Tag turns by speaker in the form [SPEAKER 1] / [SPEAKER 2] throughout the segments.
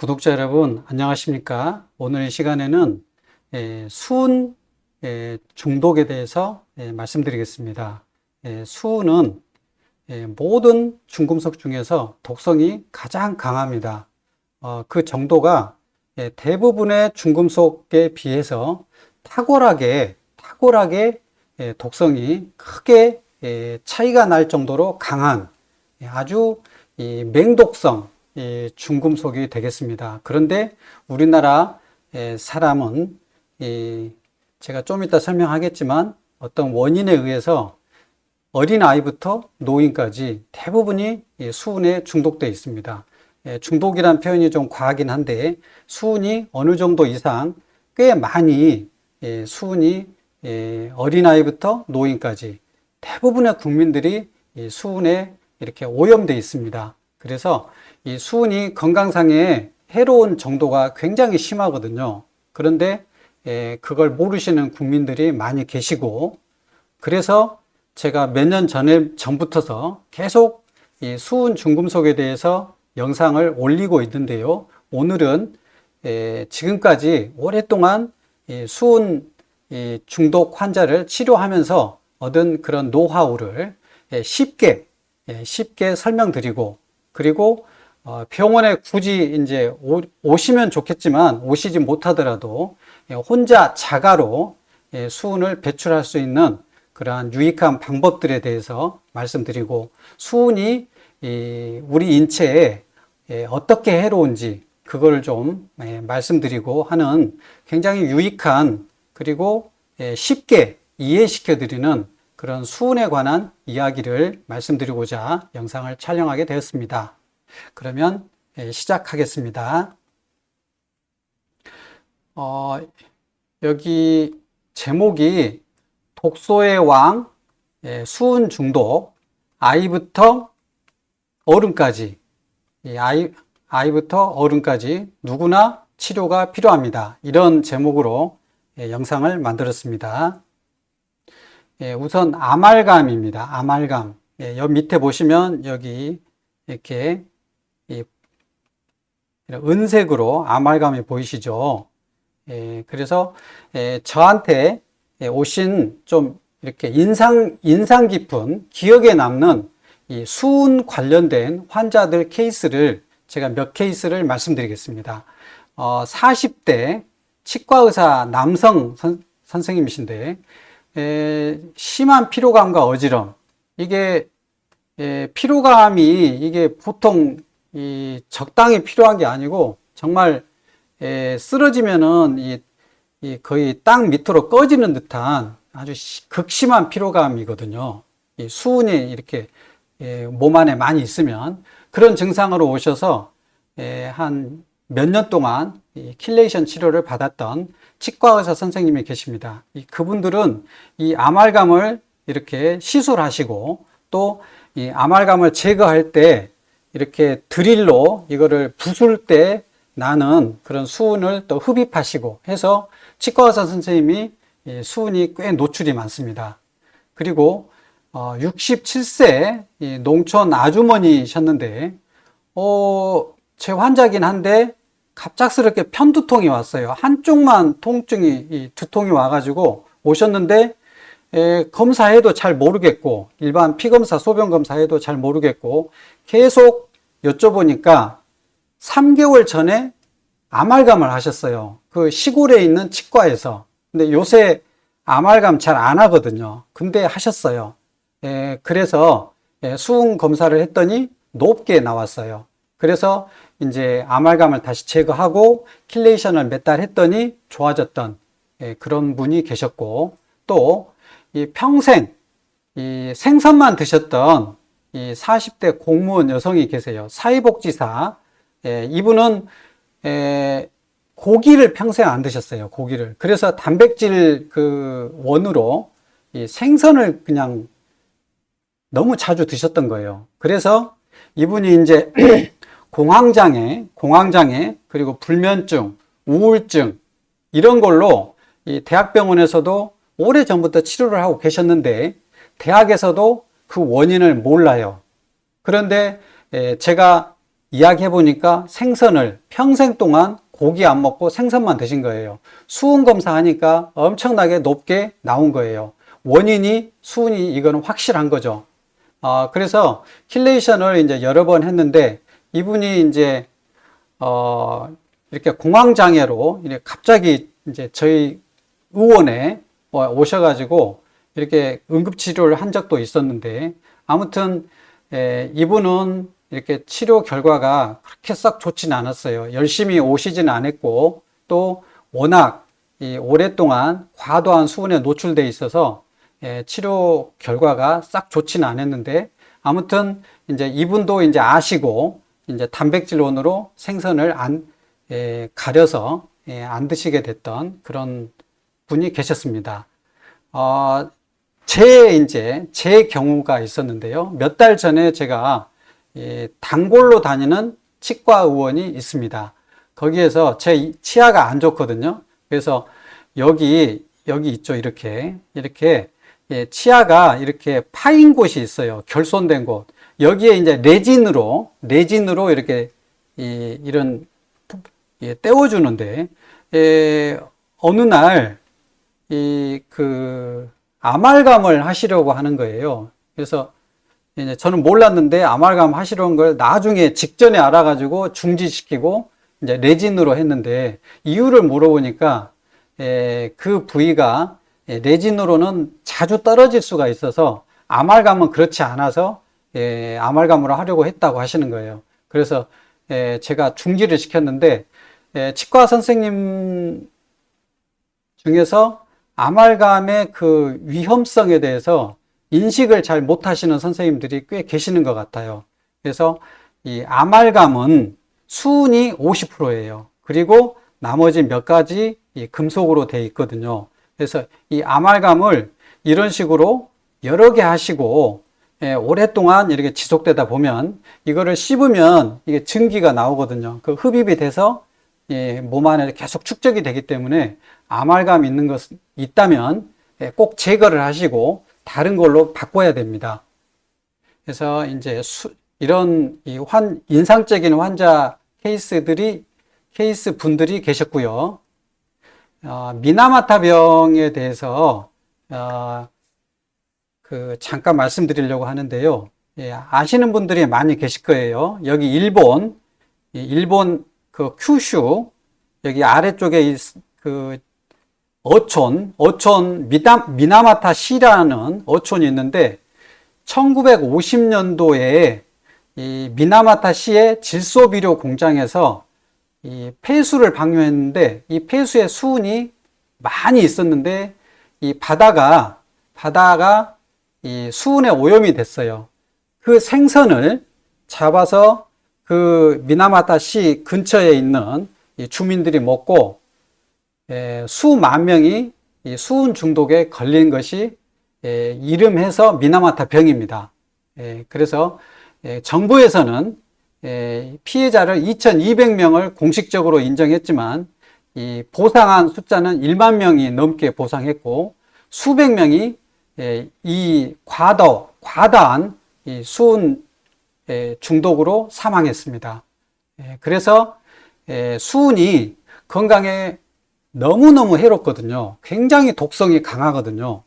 [SPEAKER 1] 구독자 여러분, 안녕하십니까? 오늘 이 시간에는 수은 중독에 대해서 말씀드리겠습니다. 수은은 모든 중금속 중에서 독성이 가장 강합니다. 그 정도가 대부분의 중금속에 비해서 탁월하게 독성이 크게 차이가 날 정도로 강한 아주 맹독성 중금속이 되겠습니다. 그런데 우리나라 사람은 제가 좀 이따 설명하겠지만 어떤 원인에 의해서 어린아이부터 노인까지 대부분이 수은에 중독되어 있습니다. 중독이란 표현이 좀 과하긴 한데 수은이 어느 정도 이상 꽤 많이 수은이 어린아이부터 노인까지 대부분의 국민들이 수은에 이렇게 오염되어 있습니다. 그래서 이 수은이 건강상에 해로운 정도가 굉장히 심하거든요. 그런데 그걸 모르시는 국민들이 많이 계시고, 그래서 제가 몇 년 전부터서 계속 이 수은 중금속에 대해서 영상을 올리고 있는데요. 오늘은 지금까지 오랫동안 수은 중독 환자를 치료하면서 얻은 그런 노하우를 쉽게 설명드리고, 그리고 병원에 굳이 이제 오시면 좋겠지만 오시지 못하더라도 혼자 자가로 수은을 배출할 수 있는 그러한 유익한 방법들에 대해서 말씀드리고, 수은이 우리 인체에 어떻게 해로운지 그걸 좀 말씀드리고 하는 굉장히 유익한, 그리고 쉽게 이해시켜 드리는 그런 수은에 관한 이야기를 말씀드리고자 영상을 촬영하게 되었습니다. 그러면 시작하겠습니다. 여기 제목이 독소의 왕, 수은 중독, 아이부터 어른까지, 아이부터 어른까지 누구나 치료가 필요합니다. 이런 제목으로 영상을 만들었습니다. 우선 아말감입니다. 아말감. 여기 밑에 보시면 여기 이렇게 은색으로 아말감이 보이시죠? 그래서 저한테 오신 좀 이렇게 인상 깊은, 기억에 남는 이 수은 관련된 환자들 케이스를 제가 몇 케이스를 말씀드리겠습니다. 40대 치과의사 남성 선생님이신데 심한 피로감과 어지럼, 이게 피로감이 이게 보통 적당히 필요한 게 아니고 정말 쓰러지면은 거의 땅 밑으로 꺼지는 듯한 아주 극심한 피로감이거든요. 이 수은이 이렇게 몸 안에 많이 있으면 그런 증상으로 오셔서 한 몇 년 동안 킬레이션 치료를 받았던 치과의사 선생님이 계십니다. 그분들은 이 아말감을 이렇게 시술하시고, 또 이 아말감을 제거할 때 이렇게 드릴로 이거를 부술 때 나는 그런 수은을 또 흡입하시고 해서 치과의사 선생님이 수은이 꽤 노출이 많습니다. 그리고 67세 농촌 아주머니셨는데 제 환자긴 한데 갑작스럽게 편두통이 왔어요. 한쪽만 통증이, 두통이 와가지고 오셨는데 검사해도 잘 모르겠고, 일반 피검사, 소변검사해도 잘 모르겠고, 계속 여쭤보니까 3개월 전에 아말감을 하셨어요. 그 시골에 있는 치과에서. 근데 요새 아말감 잘 안 하거든요. 근데 하셨어요. 그래서 수은 검사를 했더니 높게 나왔어요. 그래서 이제 아말감을 다시 제거하고 킬레이션을 몇 달 했더니 좋아졌던 그런 분이 계셨고, 또 이 평생 이 생선만 드셨던 이 40대 공무원 여성이 계세요. 사회복지사. 이분은 고기를 평생 안 드셨어요. 고기를. 그래서 단백질 그 원으로 이 생선을 그냥 너무 자주 드셨던 거예요. 그래서 이분이 이제 공황장애, 그리고 불면증, 우울증, 이런 걸로 이 대학병원에서도 오래전부터 치료를 하고 계셨는데 대학에서도 그 원인을 몰라요. 그런데 제가 이야기해 보니까 생선을 평생 동안 고기 안 먹고 생선만 드신 거예요. 수은 검사하니까 엄청나게 높게 나온 거예요. 원인이 수은이 이거는 확실한 거죠. 그래서 킬레이션을 이제 여러 번 했는데 이분이 이제 이렇게 공황장애로 이렇게 갑자기 이제 저희 의원에 오셔가지고 이렇게 응급치료를 한 적도 있었는데 아무튼 이분은 이렇게 치료 결과가 그렇게 썩 좋지는 않았어요. 열심히 오시지는 않았고 또 워낙 오랫동안 과도한 수분에 노출돼 있어서 치료 결과가 싹 좋지는 않았는데 아무튼 이제 이분도 이제 아시고 이제 단백질원으로 생선을 가려서 안 드시게 됐던 그런 분이 계셨습니다. 제 경우가 있었는데요. 몇 달 전에 제가 단골로 다니는 치과 의원이 있습니다. 거기에서 제 치아가 안 좋거든요. 그래서 여기 있죠. 이렇게 치아가 이렇게 파인 곳이 있어요. 결손된 곳. 여기에 이제 레진으로 이렇게 이런 떼어주는데 어느 날 아말감을 하시려고 하는 거예요. 그래서 이제 저는 몰랐는데 아말감 하시려는 걸 나중에 직전에 알아가지고 중지시키고 이제 레진으로 했는데 이유를 물어보니까 그 부위가 레진으로는 자주 떨어질 수가 있어서 아말감은 그렇지 않아서 아말감으로 하려고 했다고 하시는 거예요. 그래서 제가 중지를 시켰는데 치과 선생님 중에서 아말감의 그 위험성에 대해서 인식을 잘 못하시는 선생님들이 꽤 계시는 것 같아요. 그래서 이 아말감은 수은이 50%예요. 그리고 나머지 몇 가지 금속으로 되어 있거든요. 그래서 이 아말감을 이런 식으로 여러 개 하시고 오랫동안 이렇게 지속되다 보면 이거를 씹으면 이게 증기가 나오거든요. 그 흡입이 돼서 몸 안에 계속 축적이 되기 때문에 아말감 있는 것 있다면 꼭 제거를 하시고 다른 걸로 바꿔야 됩니다. 그래서 이제 이런 인상적인 환자 케이스 분들이 계셨고요. 미나마타 병에 대해서 잠깐 말씀드리려고 하는데요. 아시는 분들이 많이 계실 거예요. 여기 일본 그 큐슈 여기 아래쪽에 그 어촌 미나마타 시라는 어촌이 있는데 1950년도에 이 미나마타 시의 질소비료 공장에서 이 폐수를 방류했는데 이 폐수에 수은이 많이 있었는데 이 바다가 이 수은에 오염이 됐어요. 그 생선을 잡아서 그 미나마타 시 근처에 있는 이 주민들이 먹고 수만 명이 이 수은 중독에 걸린 것이 이름해서 미나마타 병입니다. 그래서 정부에서는 피해자를 2,200명을 공식적으로 인정했지만 이 보상한 숫자는 1만 명이 넘게 보상했고 수백 명이 이 과다한 이 수은 중독으로 사망했습니다. 그래서 수은이 건강에 너무너무 해롭거든요. 굉장히 독성이 강하거든요.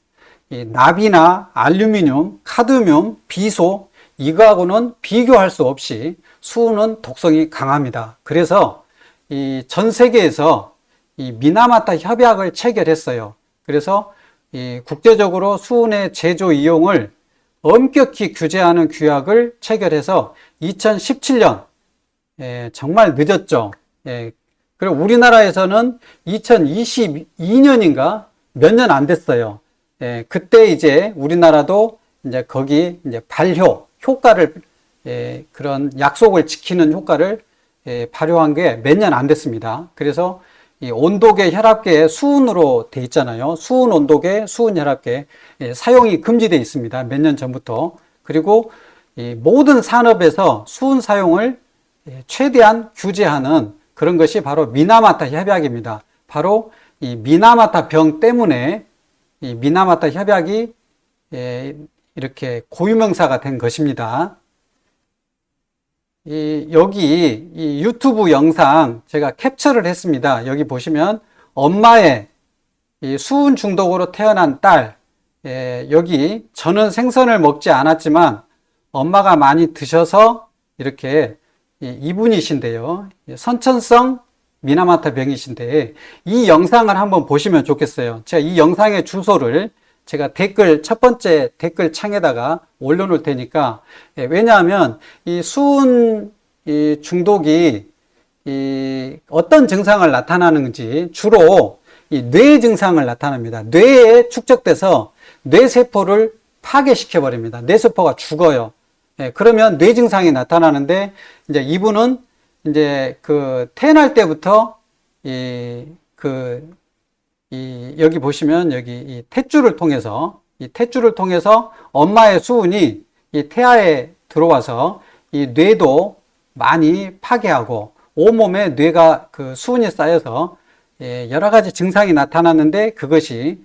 [SPEAKER 1] 이 납이나 알루미늄, 카드뮴, 비소 이거하고는 비교할 수 없이 수은은 독성이 강합니다. 그래서 이 전 세계에서 이 미나마타 협약을 체결했어요. 그래서 이 국제적으로 수은의 제조 이용을 엄격히 규제하는 규약을 체결해서 2017년 정말 늦었죠. 그리고 우리나라에서는 2022년인가 몇 년 안 됐어요. 그때 이제 우리나라도 이제 거기 이제 효과를 그런 약속을 지키는 효과를 발효한 게 몇 년 안 됐습니다. 그래서 이 온도계 혈압계에 수은으로 돼 있잖아요. 수은 온도계, 수은 혈압계 사용이 금지되어 있습니다. 몇 년 전부터. 그리고 이 모든 산업에서 수은 사용을 최대한 규제하는 그런 것이 바로 미나마타 협약입니다. 바로 이 미나마타 병 때문에 이 미나마타 협약이 이렇게 고유명사가 된 것입니다. 여기 이 유튜브 영상 제가 캡처를 했습니다. 여기 보시면 엄마의 이 수은 중독으로 태어난 딸, 여기 저는 생선을 먹지 않았지만 엄마가 많이 드셔서 이렇게 이분이신데요. 선천성 미나마타 병이신데 이 영상을 한번 보시면 좋겠어요. 제가 이 영상의 주소를 제가 첫 번째 댓글 창에다가 올려놓을 테니까, 왜냐하면 이 수은 중독이 어떤 증상을 나타나는지 주로 이 뇌 증상을 나타납니다. 뇌에 축적돼서 뇌세포를 파괴시켜 버립니다. 뇌세포가 죽어요. 그러면 뇌 증상이 나타나는데, 이제 이분은 이제 태어날 때부터 여기 보시면 여기 이 탯줄을 통해서 엄마의 수은이 이 태아에 들어와서 이 뇌도 많이 파괴하고 온몸에 뇌가 수은이 쌓여서 여러 가지 증상이 나타났는데 그것이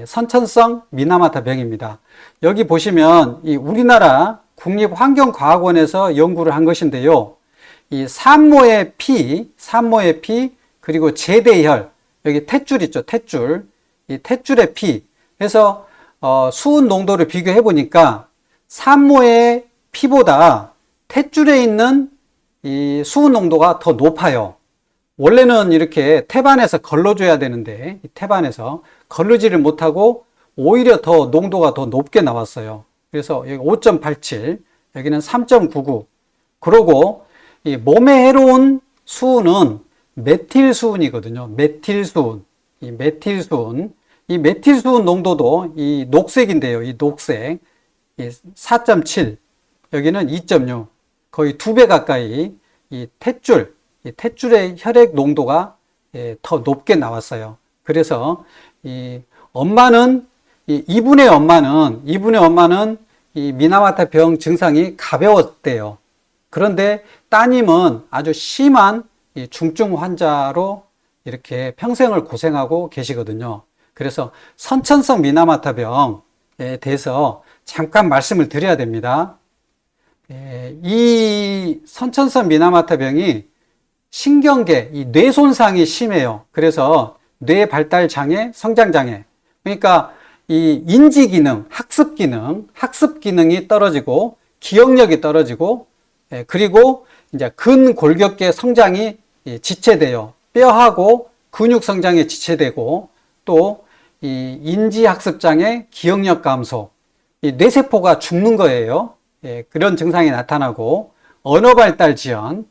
[SPEAKER 1] 선천성 미나마타 병입니다. 여기 보시면 이 우리나라 국립환경과학원에서 연구를 한 것인데요. 이 산모의 피 그리고 제대혈, 여기 탯줄 있죠, 탯줄. 이 탯줄의 피. 그래서 수은 농도를 비교해 보니까 산모의 피보다 탯줄에 있는 이 수은 농도가 더 높아요. 원래는 이렇게 태반에서 걸러줘야 되는데 이 태반에서 걸르지를 못하고 오히려 더 농도가 더 높게 나왔어요. 그래서 여기 5.87, 여기는 3.99. 그러고 이 몸에 해로운 수은은 메틸수은이거든요. 메틸수은. 이 메틸수은 농도도 이 녹색인데요. 이 녹색. 4.7. 여기는 2.6. 거의 2배 가까이 이 탯줄의 혈액 농도가 더 높게 나왔어요. 그래서 이분의 엄마는 이 미나마타 병 증상이 가벼웠대요. 그런데 따님은 아주 심한 이 중증 환자로 이렇게 평생을 고생하고 계시거든요. 그래서 선천성 미나마타 병에 대해서 잠깐 말씀을 드려야 됩니다. 이 선천성 미나마타 병이 신경계, 이 뇌 손상이 심해요. 그래서 뇌 발달 장애, 성장 장애. 그러니까 이 인지 기능, 학습 기능이 떨어지고 기억력이 떨어지고, 그리고 이제 근골격계 성장이 지체돼요. 뼈하고 근육 성장이 지체되고, 또 이 인지 학습 장애, 기억력 감소, 이 뇌세포가 죽는 거예요. 그런 증상이 나타나고, 언어 발달 지연,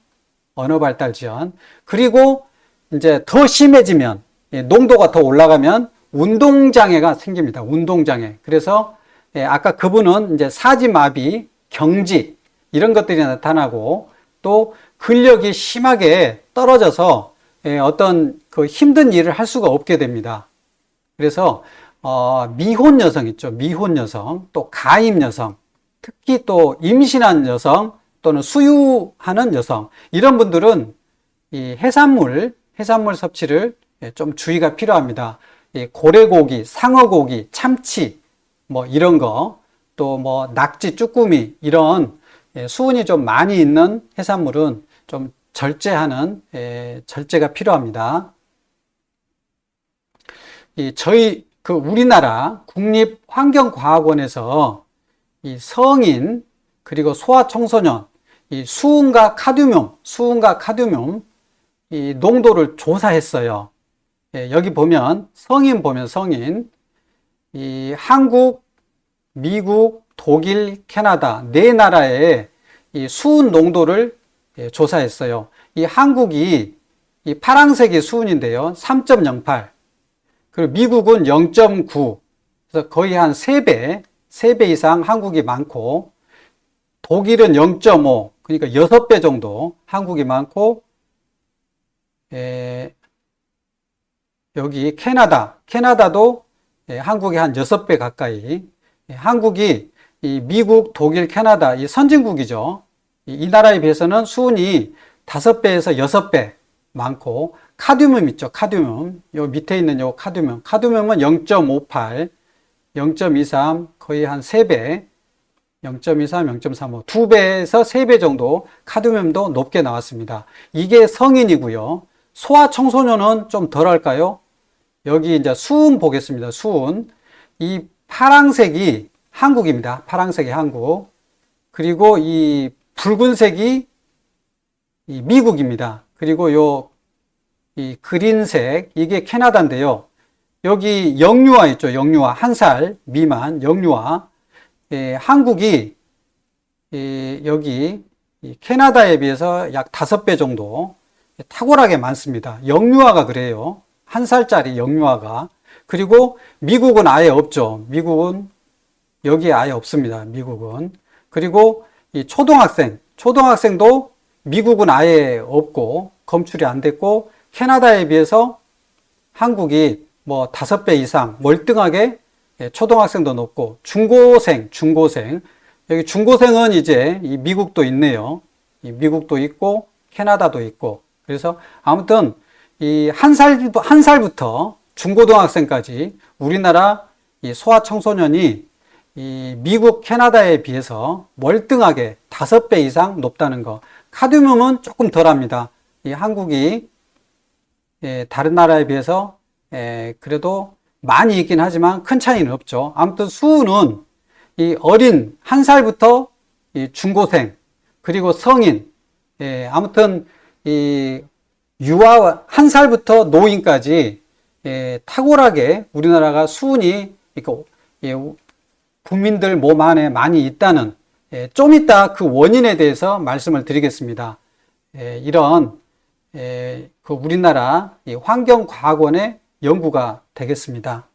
[SPEAKER 1] 그리고 이제 더 심해지면, 농도가 더 올라가면 운동장애가 생깁니다. 운동장애. 그래서 아까 그분은 이제 사지마비, 경직 이런 것들이 나타나고, 또 근력이 심하게 떨어져서 어떤 힘든 일을 할 수가 없게 됩니다. 그래서 미혼 여성 있죠. 미혼 여성, 또 가임 여성, 특히 또 임신한 여성 또는 수유하는 여성, 이런 분들은 이 해산물 섭취를 좀 주의가 필요합니다. 이 고래고기, 상어고기, 참치, 뭐 이런 거, 또 뭐 낙지, 쭈꾸미 이런 수은이 좀 많이 있는 해산물은 좀 절제가 필요합니다. 저희 우리나라 국립환경과학원에서 이 성인 그리고 소아청소년 이 수은과 카드뮴 이 농도를 조사했어요. 여기 보면 성인 이 한국, 미국, 독일, 캐나다 네 나라의 이 수은 농도를 조사했어요. 이 한국이 이 파란색이 수은인데요. 3.08. 그리고 미국은 0.9. 그래서 거의 한 3배 이상 한국이 많고, 독일은 0.5. 그러니까 6배 정도 한국이 많고, 여기 캐나다도 한국이 한 6배 가까이. 한국이 이 미국, 독일, 캐나다 이 선진국이죠. 이 나라에 비해서는 수은이 5배에서 6배 많고, 카드뮴 있죠. 카드뮴. 요 밑에 있는 요 카드뮴은 0.58, 0.23, 거의 한 3배. 0.23, 0.35, 2배에서 3배 정도 카드뮴도 높게 나왔습니다. 이게 성인이고요. 소아 청소년은 좀 덜 할까요? 여기 이제 수은 보겠습니다. 수은. 이 파랑색이 한국입니다. 파랑색이 한국. 그리고 이 붉은색이 이 미국입니다. 그리고 이 그린색, 이게 캐나다인데요. 여기 영유아 있죠. 영유아. 1살 미만 영유아. 한국이 여기 캐나다에 비해서 약 5배 정도 탁월하게 많습니다. 영유아가 그래요. 1살짜리 영유아가. 그리고 미국은 아예 없죠. 미국은 여기에 아예 없습니다. 미국은. 그리고 이 초등학생도 미국은 아예 없고 검출이 안 됐고 캐나다에 비해서 한국이 뭐 5배 이상 월등하게 초등학생도 높고 중고생 여기 중고생은 이제 이 미국도 있네요. 이 미국도 있고 캐나다도 있고 그래서 아무튼 이 한 살부터 중고등학생까지 우리나라 이 소아청소년이 이 미국 캐나다에 비해서 월등하게 5배 이상 높다는 거. 카드뮴은 조금 덜합니다. 이 한국이 다른 나라에 비해서 그래도 많이 있긴 하지만 큰 차이는 없죠. 아무튼 수은은 이 어린 1살부터 이 중고생 그리고 성인 아무튼 이 유아 1살부터 노인까지 탁월하게 우리나라가 수은이 국민들 몸 안에 많이 있다는 좀 이따 그 원인에 대해서 말씀을 드리겠습니다. 이런 그 우리나라 환경과학원의 연구가 되겠습니다.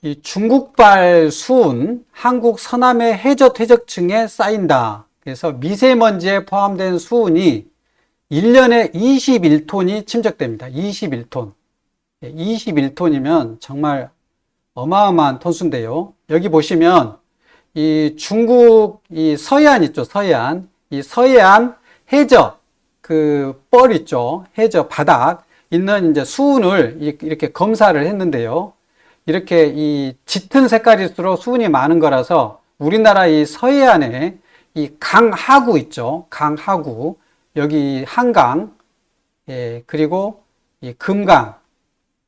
[SPEAKER 1] 이 중국발 수은 한국 서남의 해저 퇴적층에 쌓인다. 그래서 미세먼지에 포함된 수은이 1년에 21톤이 침적됩니다. 21톤. 21톤이면 정말 어마어마한 톤수인데요. 여기 보시면 이 중국 이 서해안 있죠. 서해안. 이 서해안 해저 그 뻘 있죠. 해저 바닥 있는 이제 수은을 이렇게 검사를 했는데요. 이렇게 이 짙은 색깔일수록 수은이 많은 거라서 우리나라 이 서해안에 이 강하구 있죠. 강하구. 여기 한강, 그리고 이 금강,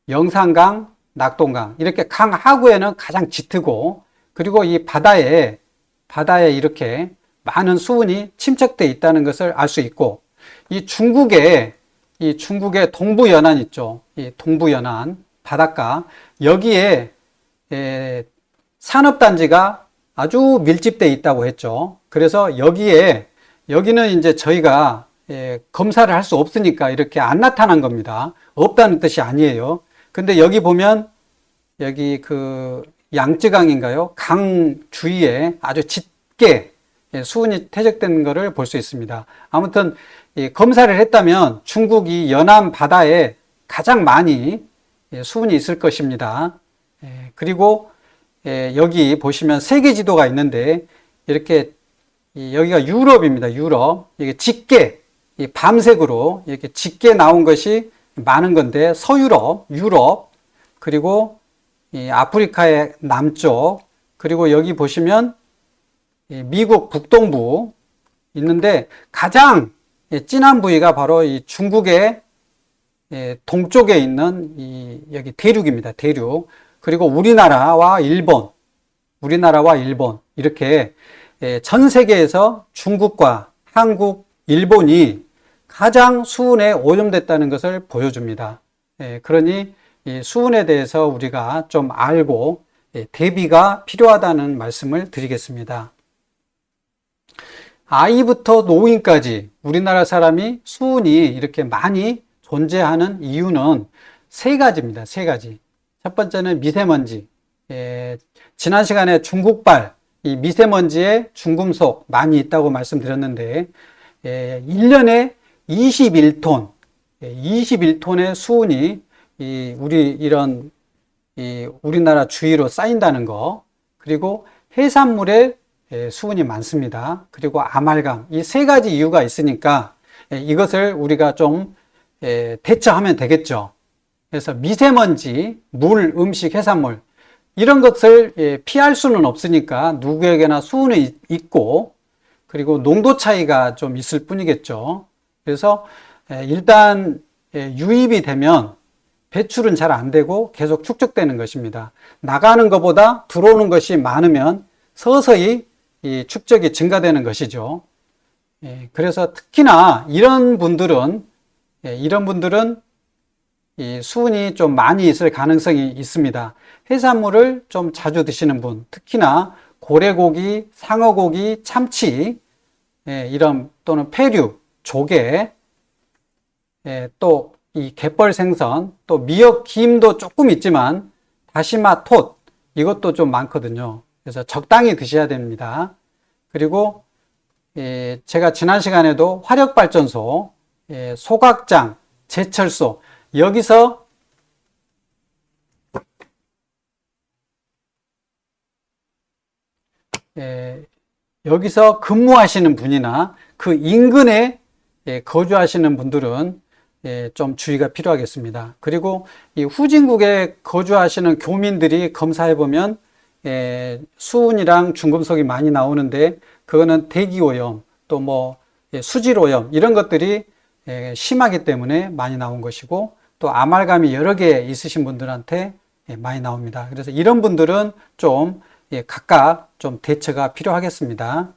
[SPEAKER 1] 영산강, 낙동강. 이렇게 강하구에는 가장 짙고, 그리고 이 바다에 이렇게 많은 수은이 침착되어 있다는 것을 알 수 있고, 이 중국의 동부연안 있죠. 이 동부연안, 바닷가. 여기에, 산업단지가 아주 밀집되어 있다고 했죠. 그래서 여기는 이제 저희가 검사를 할 수 없으니까 이렇게 안 나타난 겁니다. 없다는 뜻이 아니에요. 근데 여기 보면 여기 그 양쯔강인가요? 강 주위에 아주 짙게 수은이 퇴적된 것을 볼 수 있습니다. 아무튼 검사를 했다면 중국이 연안 바다에 가장 많이 수은이 있을 것입니다. 그리고 여기 보시면 세계 지도가 있는데 이렇게 여기가 유럽입니다. 유럽. 이게 짙게 밤색으로 이렇게 짙게 나온 것이 많은 건데 서유럽, 유럽, 그리고 이 아프리카의 남쪽, 그리고 여기 보시면 미국 북동부 있는데 가장 진한 부위가 바로 이 중국의 동쪽에 있는 여기 대륙입니다. 대륙. 그리고 우리나라와 일본 이렇게 전 세계에서 중국과 한국, 일본이 가장 수은에 오염됐다는 것을 보여줍니다. 그러니 이 수은에 대해서 우리가 좀 알고 대비가 필요하다는 말씀을 드리겠습니다. 아이부터 노인까지 우리나라 사람이 수은이 이렇게 많이 존재하는 이유는 3가지입니다. 3가지. 첫 번째는 미세먼지. 지난 시간에 중국발 이 미세먼지에 중금속 많이 있다고 말씀드렸는데 1년에 21톤의 수은이 우리나라 주위로 쌓인다는 거, 그리고 해산물에 수은이 많습니다. 그리고 아말감, 이 3가지 이유가 있으니까 이것을 우리가 좀 대처하면 되겠죠. 그래서 미세먼지, 물, 음식, 해산물, 이런 것을 피할 수는 없으니까 누구에게나 수은이 있고, 그리고 농도 차이가 좀 있을 뿐이겠죠. 그래서 일단 유입이 되면 배출은 잘 안 되고 계속 축적되는 것입니다. 나가는 것보다 들어오는 것이 많으면 서서히 이 축적이 증가되는 것이죠. 그래서 특히나 이런 분들은 이 수은이 좀 많이 있을 가능성이 있습니다. 해산물을 좀 자주 드시는 분, 특히나 고래고기, 상어고기, 참치, 이런 또는 폐류, 조개, 또 이 갯벌 생선, 또 미역, 김도 조금 있지만 다시마, 톳, 이것도 좀 많거든요. 그래서 적당히 드셔야 됩니다. 그리고 제가 지난 시간에도 화력발전소, 소각장, 제철소, 여기서 근무하시는 분이나 그 인근에 거주하시는 분들은 좀 주의가 필요하겠습니다. 그리고 이 후진국에 거주하시는 교민들이 검사해 보면 수은이랑 중금속이 많이 나오는데, 그거는 대기오염, 또 뭐 수질오염, 이런 것들이 심하기 때문에 많이 나온 것이고, 또 아말감이 여러 개 있으신 분들한테 많이 나옵니다. 그래서 이런 분들은 좀 각각 좀 대처가 필요하겠습니다.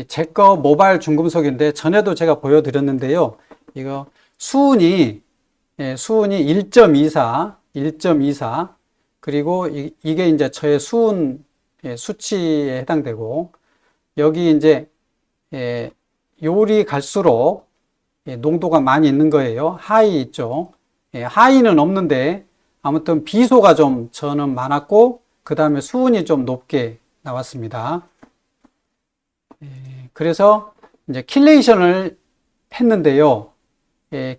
[SPEAKER 1] 제 거 모발 중금속인데 전에도 제가 보여드렸는데요. 이거 수은이 1.24, 그리고 이게 이제 저의 수은 수치에 해당되고, 여기 이제 요리 갈수록 농도가 많이 있는 거예요. 하이 있죠. 하이는 없는데 아무튼 비소가 좀 저는 많았고, 그 다음에 수은이 좀 높게 나왔습니다. 그래서 이제 킬레이션을 했는데요.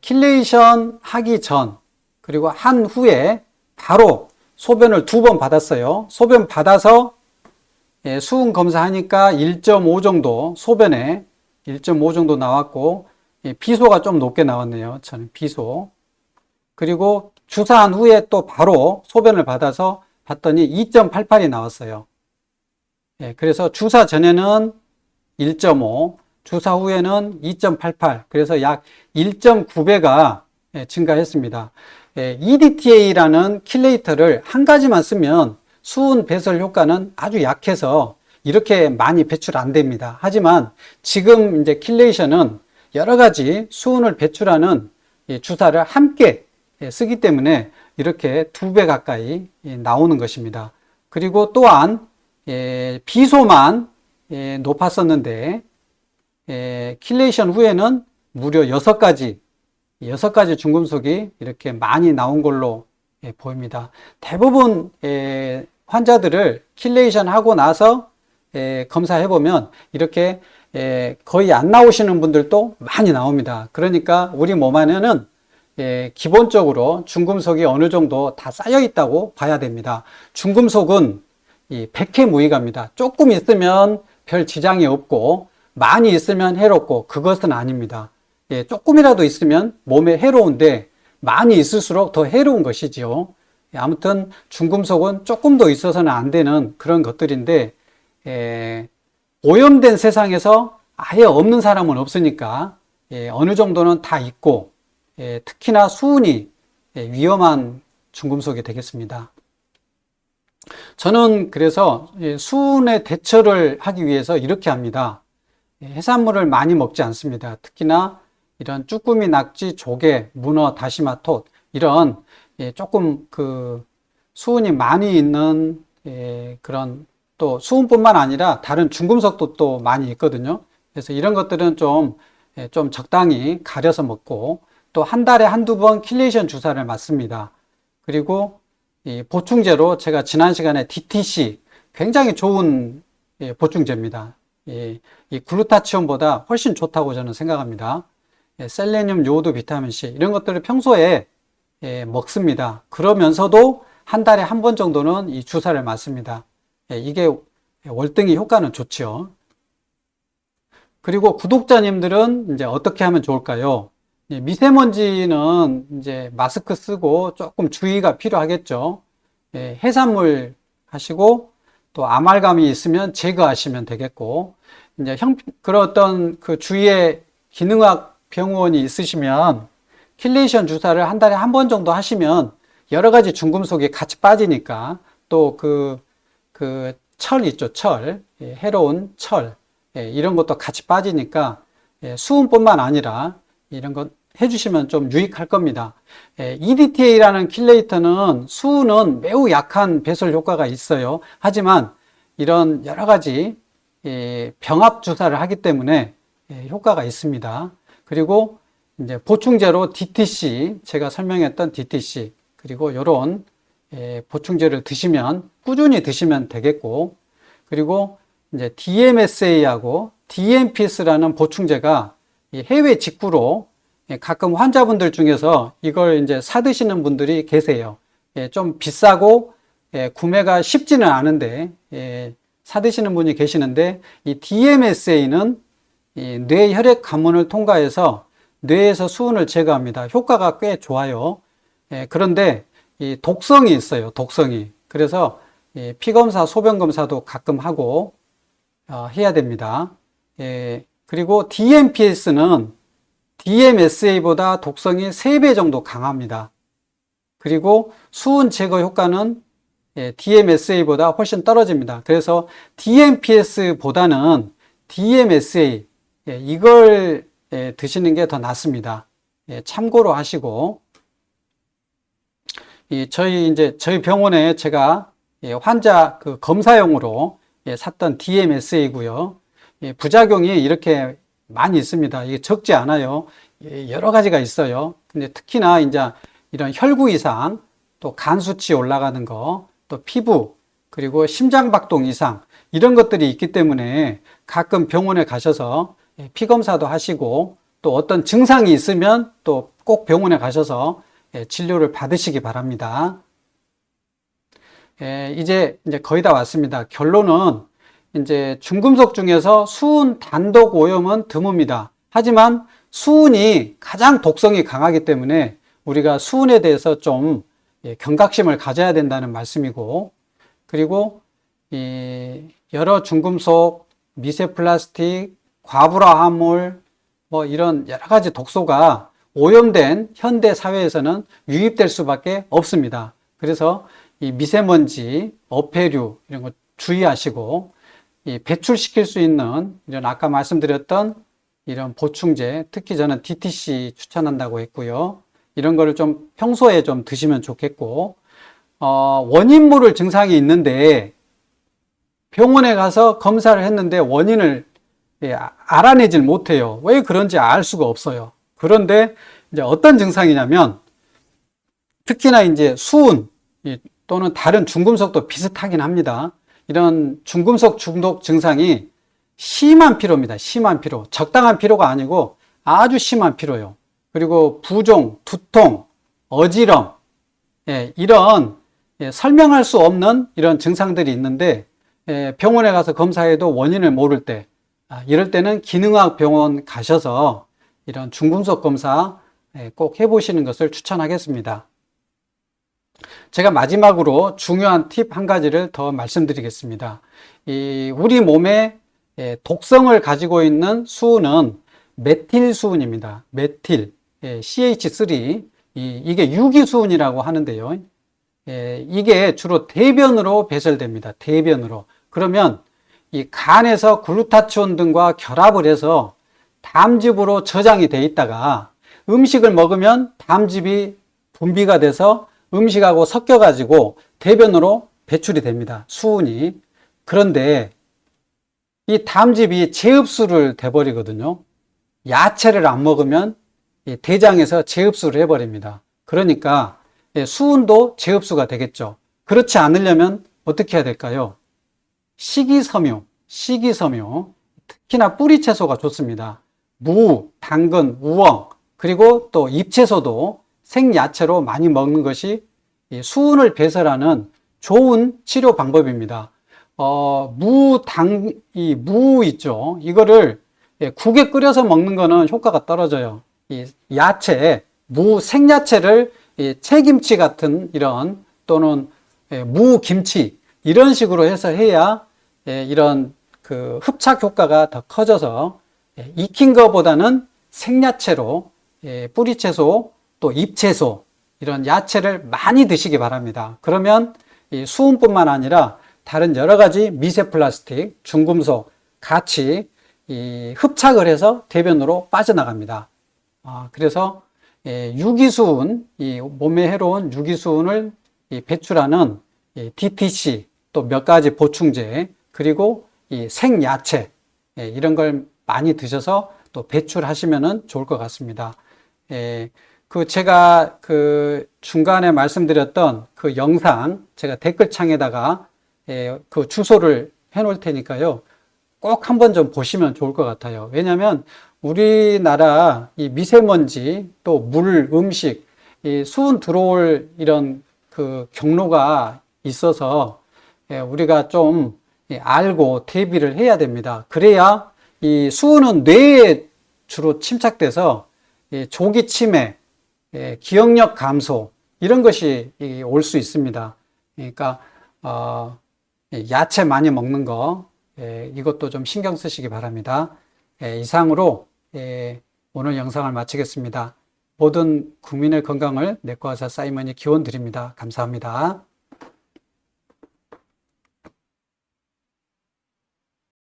[SPEAKER 1] 킬레이션 하기 전, 그리고 한 후에 바로 소변을 2번 받았어요. 소변 받아서 수은 검사하니까 1.5 정도, 소변에 1.5 정도 나왔고, 비소가 좀 높게 나왔네요. 저는 비소. 그리고 주사한 후에 또 바로 소변을 받아서 봤더니 2.88이 나왔어요. 그래서 주사 전에는 1.5, 주사 후에는 2.88, 그래서 약 1.9배가 증가했습니다. EDTA라는 킬레이터를 한 가지만 쓰면 수은 배설 효과는 아주 약해서 이렇게 많이 배출 안 됩니다. 하지만 지금 이제 킬레이션은 여러 가지 수은을 배출하는 주사를 함께 쓰기 때문에 이렇게 2배 가까이 나오는 것입니다. 그리고 또한 비소만 높았었는데 킬레이션 후에는 무려 6가지 중금속이 이렇게 많이 나온 걸로 보입니다. 대부분 환자들을 킬레이션 하고 나서 검사해 보면 이렇게 거의 안 나오시는 분들도 많이 나옵니다. 그러니까 우리 몸 안에는 기본적으로 중금속이 어느 정도 다 쌓여 있다고 봐야 됩니다. 중금속은 이 백해무익합니다. 조금 있으면 별 지장이 없고 많이 있으면 해롭고, 그것은 아닙니다. 조금이라도 있으면 몸에 해로운데 많이 있을수록 더 해로운 것이지요. 아무튼 중금속은 조금 더 있어서는 안 되는 그런 것들인데, 오염된 세상에서 아예 없는 사람은 없으니까 어느 정도는 다 있고, 특히나 수은이 위험한 중금속이 되겠습니다. 저는 그래서 수은의 대처를 하기 위해서 이렇게 합니다. 해산물을 많이 먹지 않습니다. 특히나 이런 쭈꾸미, 낙지, 조개, 문어, 다시마, 톳, 이런 조금 그 수은이 많이 있는 그런, 또 수은뿐만 아니라 다른 중금속도 또 많이 있거든요. 그래서 이런 것들은 좀 적당히 가려서 먹고, 또 한 달에 한두 번 킬레이션 주사를 맞습니다. 그리고 이 보충제로 제가 지난 시간에 DTC, 굉장히 좋은 보충제입니다. 이 글루타치온보다 훨씬 좋다고 저는 생각합니다. 셀레늄, 요오드, 비타민C, 이런 것들을 평소에 먹습니다. 그러면서도 한 달에 한 번 정도는 이 주사를 맞습니다. 이게 월등히 효과는 좋죠. 그리고 구독자님들은 이제 어떻게 하면 좋을까요? 미세먼지는 이제 마스크 쓰고 조금 주의가 필요하겠죠. 해산물 하시고 또 아말감이 있으면 제거하시면 되겠고, 이제 그런 어떤 그 주위에 기능학 병원이 있으시면 킬레이션 주사를 한 달에 한 번 정도 하시면 여러 가지 중금속이 같이 빠지니까, 또 그 철 있죠, 철. 해로운 철. 이런 것도 같이 빠지니까 수은뿐만 아니라 이런 것 해주시면 좀 유익할 겁니다. EDTA라는 킬레이터는 수은은 매우 약한 배설 효과가 있어요. 하지만 이런 여러 가지 병합 주사를 하기 때문에 효과가 있습니다. 그리고 이제 보충제로 DTC, 제가 설명했던 DTC, 그리고 이런 보충제를 드시면 꾸준히 드시면 되겠고, 그리고 이제 DMSA하고 DMPS라는 보충제가 해외 직구로 가끔 환자분들 중에서 이걸 이제 사드시는 분들이 계세요. 좀 비싸고 구매가 쉽지는 않은데 사드시는 분이 계시는데, 이 DMSA는 뇌혈액 관문을 통과해서 뇌에서 수은을 제거합니다. 효과가 꽤 좋아요. 그런데 이 독성이 있어요. 독성이. 그래서 피검사, 소변검사도 가끔 하고 해야 됩니다. 그리고 DMPS는 DMSA보다 독성이 3배 정도 강합니다. 그리고 수은 제거 효과는 DMSA보다 훨씬 떨어집니다. 그래서 DMPS보다는 DMSA, 이걸 드시는 게 더 낫습니다. 참고로 하시고, 저희 병원에 제가 환자 그 검사용으로 샀던 DMSA고요. 부작용이 이렇게 많이 있습니다. 이게 적지 않아요. 여러 가지가 있어요. 근데 특히나 이제 이런 혈구 이상, 또 간 수치 올라가는 거, 또 피부, 그리고 심장 박동 이상, 이런 것들이 있기 때문에 가끔 병원에 가셔서 피 검사도 하시고, 또 어떤 증상이 있으면 또 꼭 병원에 가셔서 진료를 받으시기 바랍니다. 이제 거의 다 왔습니다. 결론은 이제 중금속 중에서 수은 단독 오염은 드뭅니다. 하지만 수은이 가장 독성이 강하기 때문에 우리가 수은에 대해서 좀 경각심을 가져야 된다는 말씀이고, 그리고 여러 중금속, 미세 플라스틱, 과불화 화물, 뭐 이런 여러 가지 독소가 오염된 현대 사회에서는 유입될 수밖에 없습니다. 그래서 이 미세먼지, 어패류 이런 거 주의하시고, 배출시킬 수 있는 이런 아까 말씀드렸던 이런 보충제, 특히 저는 DTC 추천한다고 했고요. 이런 거를 좀 평소에 좀 드시면 좋겠고, 원인 모를 증상이 있는데 병원에 가서 검사를 했는데 원인을 알아내질 못해요. 왜 그런지 알 수가 없어요. 그런데 이제 어떤 증상이냐면, 특히나 이제 수은 또는 다른 중금속도 비슷하긴 합니다. 이런 중금속 중독 증상이 심한 피로입니다. 심한 피로. 적당한 피로가 아니고 아주 심한 피로요. 그리고 부종, 두통, 어지럼, 이런 설명할 수 없는 이런 증상들이 있는데, 병원에 가서 검사해도 원인을 모를 때, 이럴 때는 기능학 병원 가셔서 이런 중금속 검사 꼭 해보시는 것을 추천하겠습니다. 제가 마지막으로 중요한 팁 한 가지를 더 말씀드리겠습니다. 우리 몸에 독성을 가지고 있는 수은은 메틸 수은입니다. 메틸, CH3, 이게 유기수은이라고 하는데요. 이게 주로 대변으로 배설됩니다. 대변으로. 그러면 이 간에서 글루타치온 등과 결합을 해서 담즙으로 저장이 돼 있다가 음식을 먹으면 담즙이 분비가 돼서 음식하고 섞여가지고 대변으로 배출이 됩니다. 수은이. 그런데 이 담즙이 재흡수를 돼버리거든요. 야채를 안 먹으면 대장에서 재흡수를 해버립니다. 그러니까 수은도 재흡수가 되겠죠. 그렇지 않으려면 어떻게 해야 될까요? 식이섬유, 특히나 뿌리 채소가 좋습니다. 무, 당근, 우엉, 그리고 또 잎채소도 생야채로 많이 먹는 것이 수은을 배설하는 좋은 치료 방법입니다. 무 있죠. 이거를 국에 끓여서 먹는 거는 효과가 떨어져요. 이 야채, 생야채를 이 채김치 같은 이런 또는 무김치 이런 식으로 해서 해야 이런 그 흡착 효과가 더 커져서 익힌 것보다는 생야채로 뿌리채소 또 잎채소 이런 야채를 많이 드시기 바랍니다. 그러면 이 수은뿐만 아니라 다른 여러 가지 미세 플라스틱, 중금속 같이 이 흡착을 해서 대변으로 빠져나갑니다. 그래서 유기수은, 이 몸에 해로운 유기수은을 배출하는 DTC 또 몇 가지 보충제 그리고 이 생야채 이런 걸 많이 드셔서 또 배출하시면 좋을 것 같습니다. 제가 그 중간에 말씀드렸던 그 영상 제가 댓글창에다가 그 주소를 해 놓을 테니까요. 꼭 한번 좀 보시면 좋을 것 같아요. 왜냐하면 우리나라 이 미세먼지 또 물, 음식, 이 수은 들어올 이런 그 경로가 있어서 우리가 좀 알고 대비를 해야 됩니다. 그래야 이 수은은 뇌에 주로 침착돼서 조기 치매, 기억력 감소 이런 것이 올 수 있습니다. 그러니까 야채 많이 먹는 거 이것도 좀 신경 쓰시기 바랍니다. 이상으로 오늘 영상을 마치겠습니다. 모든 국민의 건강을 내과 의사 사이먼이 기원 드립니다. 감사합니다.